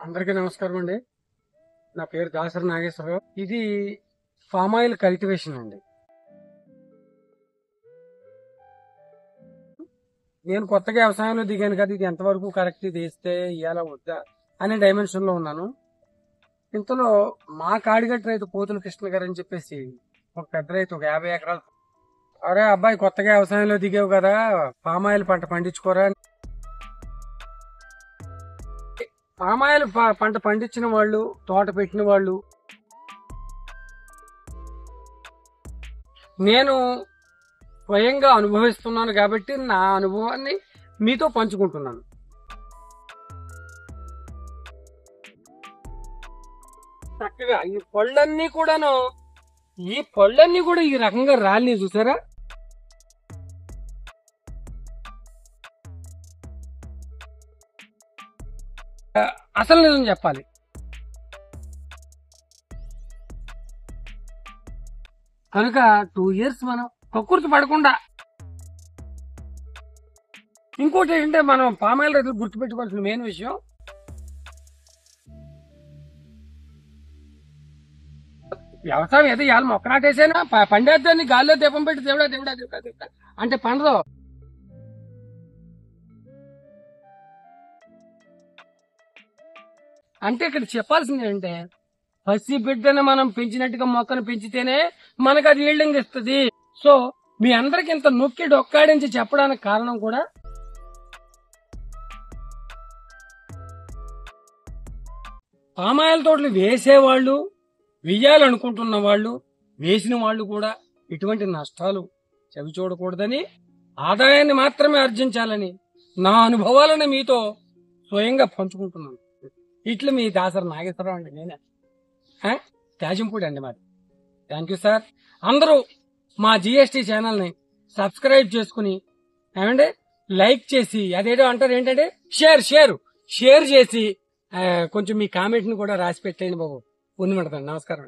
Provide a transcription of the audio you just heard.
అందరికీ నమస్కారం అండి. నా పేరు దాసరి నాగేశ్వరరావు. ఇది ఫామ్ ఆయిల్ కల్టివేషన్ అండి. నేను కొత్తగా వ్యవసాయంలో దిగాను కదా, ఇది ఎంతవరకు కరెక్ట్, ఇది వేస్తే ఇయ్యాలా వద్దా అనే డైమెన్షన్ లో ఉన్నాను. ఇంతలో మా కాడిగట్టు రైతు పోతుల కృష్ణ గారు అని చెప్పేసి ఒక పెద్ద రైతు, ఒక 50 ఎకరాలు, అరే అబ్బాయి కొత్తగా వ్యవసాయంలో దిగావు కదా, ఫామ్ ఆయిల్ పంట పండించుకోరా. పామ్ ఆయిల్ పంట పండించిన వాళ్ళు, తోట పెట్టిన వాళ్ళు, నేను స్వయంగా అనుభవిస్తున్నాను కాబట్టి నా అనుభవాన్ని మీతో పంచుకుంటున్నాను. చక్కగా ఈ పళ్ళన్నీ కూడా ఈ రకంగా రాలి చూసారా. అసలు నిజం చెప్పాలి, కనుక 2 years మనం కక్కుర్తి పడకుండా, ఇంకోటి ఏంటంటే మనం పామాయిల్ రైతులు గుర్తుపెట్టుకోవాల్సిన మెయిన్ విషయం, వ్యవసాయం ఏదో ఇవాళ మొక్క నాటేసైనా పండేద్దాన్ని గాల్లో దీపం పెట్టి దేవుడా దేవుడా దేవుడా దేవుడా అంటే పండదు. అంటే ఇక్కడ చెప్పాల్సింది ఏంటంటే, పసి బిడ్డను మనం పెంచినట్టుగా మొక్కను పెంచితేనే మనకు అది ఈల్డింగ్ ఇస్తుంది. సో మీ అందరికి ఇంత నొక్కి డొక్కాడించి చెప్పడానికి కారణం కూడా పామాయిల్ తోటలు వేసేవాళ్ళు, వెయ్యాలనుకుంటున్న వాళ్ళు, వేసిన వాళ్ళు కూడా ఇటువంటి నష్టాలు చవి చూడకూడదని, ఆదాయాన్ని మాత్రమే ఆర్జించాలని నా అనుభవాలను మీతో స్వయంగా పంచుకుంటున్నాను. ఇట్లు మీ దాసరి నాగేశ్వరరావు అండి. నేనే త్యాజంపూడి అండి మాది. Thank you sir. అందరూ మా జిఎస్టీ ఛానల్ని సబ్స్క్రైబ్ చేసుకుని ఏమంటే లైక్ చేసి, అదేదో అంటారు ఏంటంటే షేర్ చేసి కొంచెం మీ కామెంట్ని కూడా రాసి పెట్టండి బాబు. పుణ్యపడతాను. నమస్కారం.